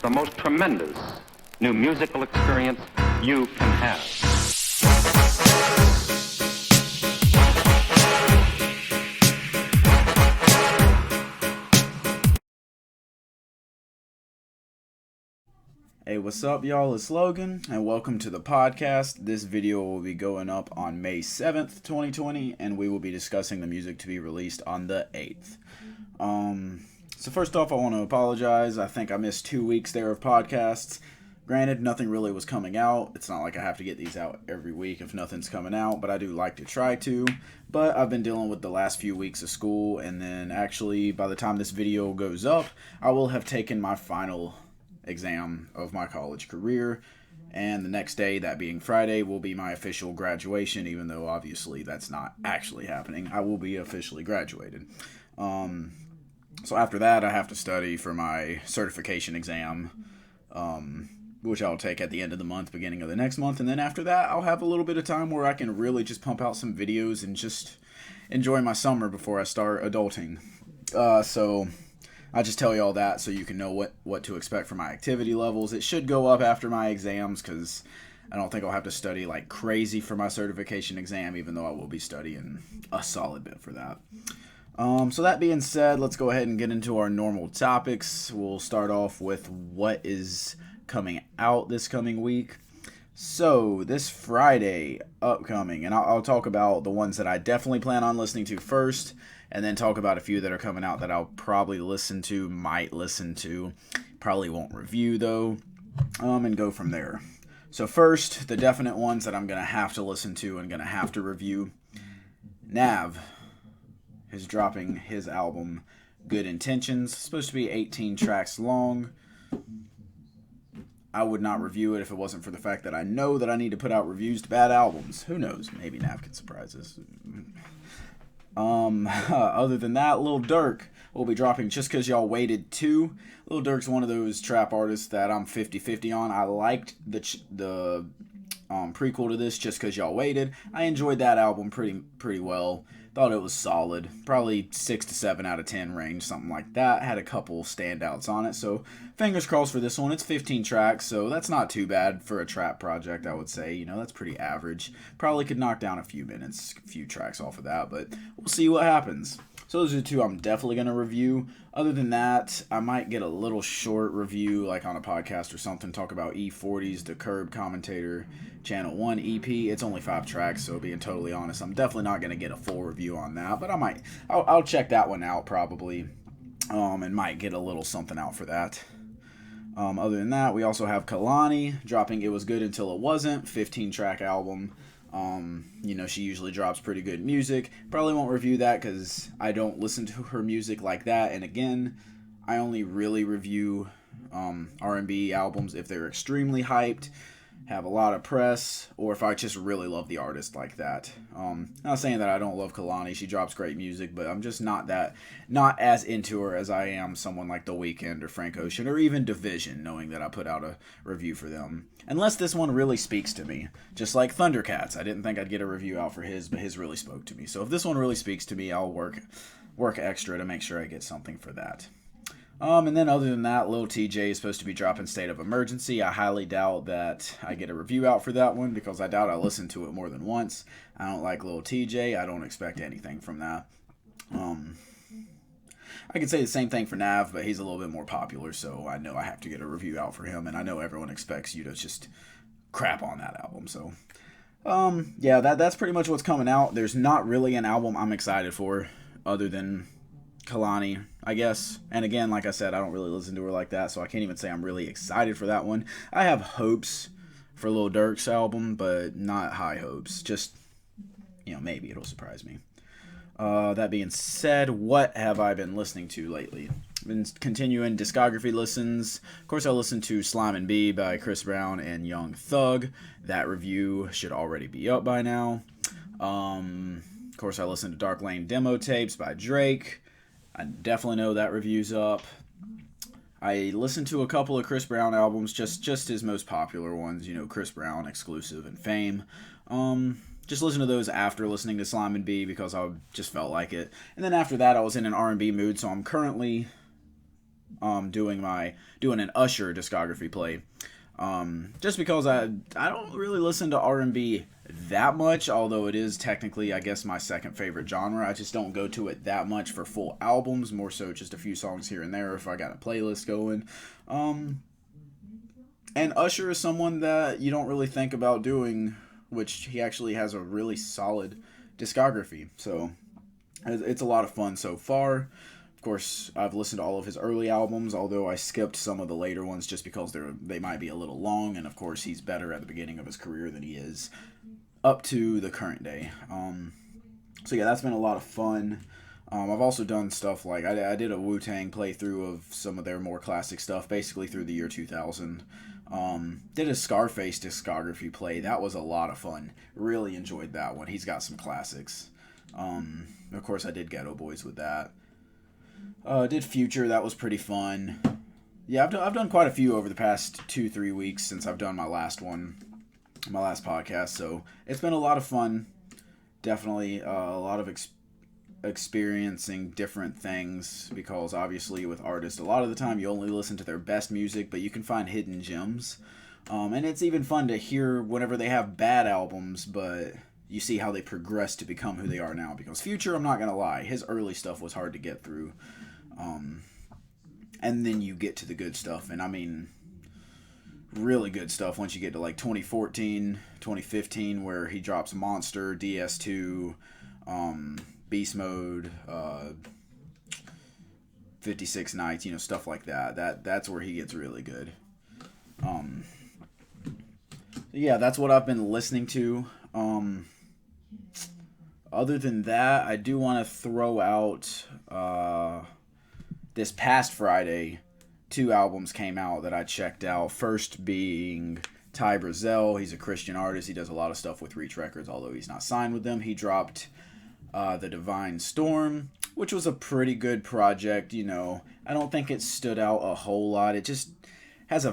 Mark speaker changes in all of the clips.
Speaker 1: the most tremendous new musical experience you can have.
Speaker 2: Hey, what's up, y'all? It's Logan, and welcome to the podcast. This video will be going up on May 7th, 2020, and we will be discussing the music to be released on the 8th. So first off, I want to apologize. I think I missed 2 weeks there of podcasts. Granted, nothing really was coming out. It's not like I have to get these out every week if nothing's coming out, but I do like to try to. But I've been dealing with the last few weeks of school, and then actually, by the time this video goes up, I will have taken my final exam of my college career, and the next day, that being Friday, will be my official graduation, even though obviously that's not actually happening. I will be officially graduated. So after that, I have to study for my certification exam, which I'll take at the end of the month, beginning of the next month, and then after that, I'll have a little bit of time where I can really just pump out some videos and just enjoy my summer before I start adulting. So I just tell you all that so you can know what to expect for my activity levels. It should go up after my exams because I don't think I'll have to study like crazy for my certification exam, even though I will be studying a solid bit for that. So that being said, let's go ahead and get into our normal topics. We'll start off with what is coming out this coming week. So, this Friday upcoming, and I'll talk about the ones that I definitely plan on listening to first, and then talk about a few that are coming out that I'll probably might listen to, probably won't review though, and go from there. So first, the definite ones that I'm going to have to listen to and going to have to review. Nav is dropping his album, Good Intentions. It's supposed to be 18 tracks long. I would not review it if it wasn't for the fact that I know that I need to put out reviews to bad albums. Who knows? Maybe Nav can surprise us. Other than that, Lil Durk will be dropping Just Cause Y'all Waited 2. Lil Durk's one of those trap artists that I'm 50-50 on. I liked the prequel to this, Just Cause Y'all Waited. I enjoyed that album pretty well. Thought it was solid. Probably 6 to 7 out of 10 range, something like that. Had a couple standouts on it, so fingers crossed for this one. It's 15 tracks, so that's not too bad for a trap project, I would say. You know, that's pretty average. Probably could knock down a few tracks off of that, but we'll see what happens. So those are the two I'm definitely going to review. Other than that, I might get a little short review, like on a podcast or something, talk about E40's The Curb Commentator Channel 1 EP. It's only 5 tracks, so being totally honest, I'm definitely not going to get a full review on that, but I'll check that one out probably, and might get a little something out for that. Other than that, we also have Kehlani dropping It Was Good Until It Wasn't, 15-track album. She usually drops pretty good music. Probably won't review that because I don't listen to her music like that. And again, I only really review R&B albums if they're extremely hyped, have a lot of press, or if I just really love the artist like that. Not saying that I don't love Kehlani. She drops great music, but I'm just not as into her as I am someone like The Weeknd or Frank Ocean or even Division, knowing that I put out a review for them. Unless this one really speaks to me. Just like Thundercats. I didn't think I'd get a review out for his, but his really spoke to me. So if this one really speaks to me, I'll work extra to make sure I get something for that. And then other than that, Lil TJ is supposed to be dropping State of Emergency. I highly doubt that I get a review out for that one because I doubt I listened to it more than once. I don't like Lil TJ. I don't expect anything from that. I could say the same thing for Nav, but he's a little bit more popular, so I know I have to get a review out for him, and I know everyone expects you to just crap on that album. So, that's pretty much what's coming out. There's not really an album I'm excited for other than Kehlani, I guess. And again, like I said, I don't really listen to her like that, so I can't even say I'm really excited for that one. I have hopes for Lil Durk's album, but not high hopes. Just, maybe it'll surprise me. That being said, what have I been listening to lately? Been continuing discography listens. Of course, I listened to Slime and B by Chris Brown and Young Thug. That review should already be up by now. Of course, I listened to Dark Lane Demo Tapes by Drake. I definitely know that review's up. I listened to a couple of Chris Brown albums, just his most popular ones, Chris Brown, Exclusive, and Fame. Just listen to those after listening to Slime and B because I just felt like it. And then after that, I was in an R&B mood, so I'm currently doing an Usher discography play. Just because I don't really listen to R&B that much, although it is technically, I guess, my second favorite genre. I just don't go to it that much for full albums, more so just a few songs here and there if I got a playlist going. And Usher is someone that you don't really think about doing, which he actually has a really solid discography. So it's a lot of fun so far. Of course, I've listened to all of his early albums, although I skipped some of the later ones just because they might be a little long, and of course he's better at the beginning of his career than he is up to the current day. So yeah, that's been a lot of fun. I've also done stuff like, I did a Wu-Tang playthrough of some of their more classic stuff, basically through the year 2000. Did a Scarface discography play. That was a lot of fun. Really enjoyed that one. He's got some classics. Of course, I did Ghetto Boys with that. Did Future. That was pretty fun. Yeah, I've done quite a few over the past 2-3 weeks since I've done my last podcast. So it's been a lot of fun. Definitely a lot of experiencing different things, because obviously with artists, a lot of the time you only listen to their best music, but you can find hidden gems. And it's even fun to hear whenever they have bad albums, but you see how they progress to become who they are now. Because Future, I'm not gonna lie, his early stuff was hard to get through. And then you get to the good stuff, and I mean really good stuff once you get to like 2014, 2015, where he drops Monster, DS2, Beast Mode, 56 Nights, stuff like that. That's where he gets really good. Yeah, that's what I've been listening to. Other than that, I do want to throw out this past Friday, 2 albums came out that I checked out. First being Ty Brazell. He's a Christian artist. He does a lot of stuff with Reach Records, although he's not signed with them. He dropped The Divine Storm, which was a pretty good project. I don't think it stood out a whole lot. It just has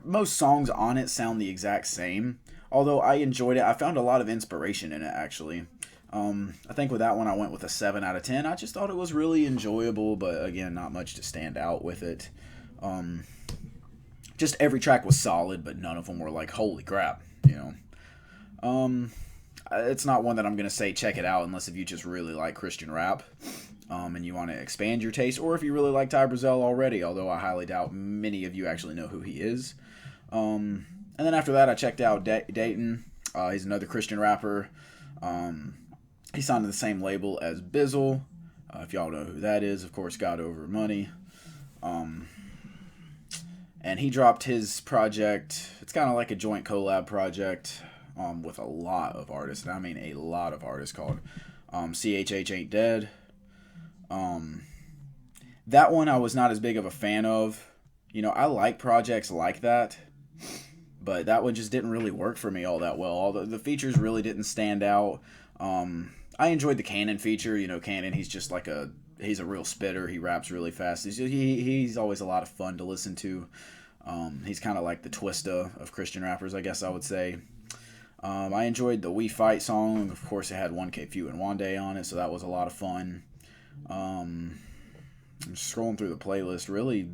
Speaker 2: most songs on it sound the exact same. Although I enjoyed it. I found a lot of inspiration in it, actually. I think with that one I went with a 7 out of 10. I just thought it was really enjoyable, but again, not much to stand out with it. Just every track was solid, but none of them were like, holy crap, It's not one that I'm going to say check it out unless if you just really like Christian rap, and you want to expand your taste, or if you really like Ty Brazell already, although I highly doubt many of you actually know who he is. And then after that, I checked out Dayton. He's another Christian rapper. He signed to the same label as Bizzle. If y'all know who that is, of course, God Over Money. And he dropped his project. It's kind of like a joint collab project with a lot of artists. And I mean a lot of artists, called CHH Ain't Dead. That one I was not as big of a fan of. I like projects like that, but that one just didn't really work for me all that well. All the features really didn't stand out. I enjoyed the Cannon feature. Cannon, he's a real spitter. He raps really fast. He's always a lot of fun to listen to. He's kind of like the Twista of Christian rappers, I guess I would say. I enjoyed the We Fight song. Of course, it had 1K Few and Wande on it, so that was a lot of fun. I'm scrolling through the playlist. Really,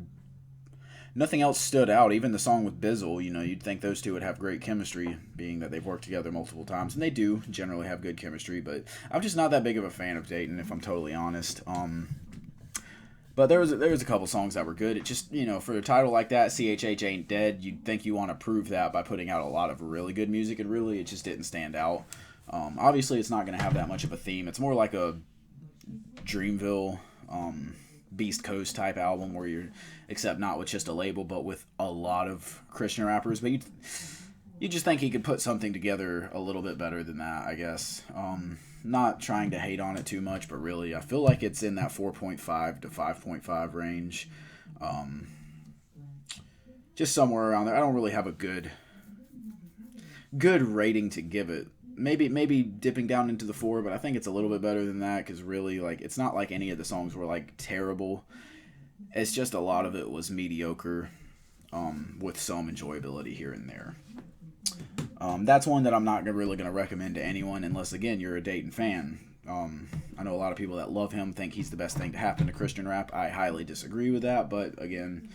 Speaker 2: nothing else stood out. Even the song with Bizzle, you'd think those two would have great chemistry, being that they've worked together multiple times, and they do generally have good chemistry, but I'm just not that big of a fan of Dayton, if I'm totally honest. But there was a couple songs that were good. It just, for a title like that, CHH Ain't Dead, you'd think you want to prove that by putting out a lot of really good music, and really it just didn't stand out. Obviously, it's not going to have that much of a theme. It's more like a Dreamville, Beast Coast type album, where you're, except not with just a label, but with a lot of Christian rappers. But you just think he could put something together a little bit better than that, I guess. Not trying to hate on it too much, but really, I feel like it's in that 4.5 to 5.5 range. Just somewhere around there. I don't really have a good rating to give it. Maybe dipping down into the 4, but I think it's a little bit better than that, because really, it's not like any of the songs were terrible. It's just a lot of it was mediocre, with some enjoyability here and there. That's one that I'm not really going to recommend to anyone unless, again, you're a Dayton fan. I know a lot of people that love him think he's the best thing to happen to Christian rap. I highly disagree with that, but again,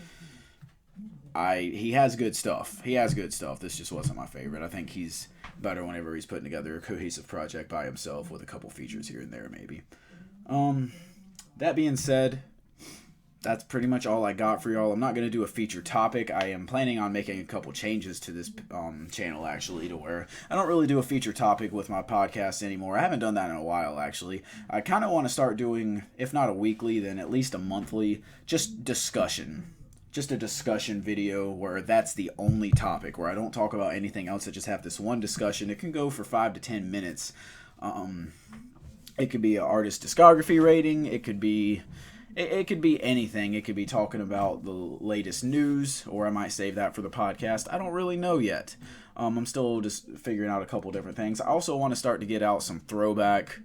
Speaker 2: he has good stuff. He has good stuff. This just wasn't my favorite. I think he's better whenever he's putting together a cohesive project by himself with a couple features here and there, maybe. That being said, that's pretty much all I got for y'all. I'm not going to do a feature topic. I am planning on making a couple changes to this channel, actually, to where I don't really do a feature topic with my podcast anymore. I haven't done that in a while, actually. I kind of want to start doing, if not a weekly, then at least a monthly, just discussion. Just a discussion video where that's the only topic, where I don't talk about anything else. I just have this one discussion. It can go for 5 to 10 minutes. It could be an artist discography rating. It could be anything. It could be talking about the latest news, or I might save that for the podcast. I don't really know yet. I'm still just figuring out a couple different things. I also want to start to get out some throwback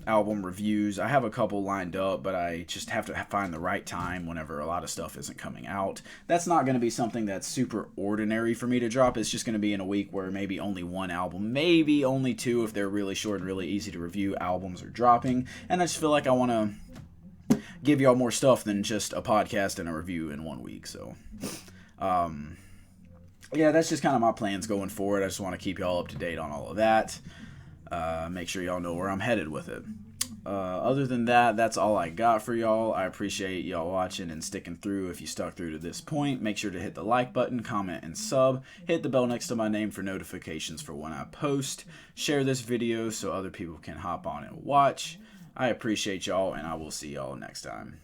Speaker 2: album reviews. I have a couple lined up, but I just have to find the right time whenever a lot of stuff isn't coming out. That's not going to be something that's super ordinary for me to drop. It's just going to be in a week where maybe only one album, maybe only two if they're really short and really easy to review albums are dropping. And I just feel like I want to give y'all more stuff than just a podcast and a review in 1 week. So, yeah, that's just kind of my plans going forward. I just want to keep y'all up to date on all of that. Make sure y'all know where I'm headed with it. Other than that, that's all I got for y'all. I appreciate y'all watching and sticking through. If you stuck through to this point, make sure to hit the like button, comment, and sub. Hit the bell next to my name for notifications for when I post. Share this video so other people can hop on and watch. I appreciate y'all, and I will see y'all next time.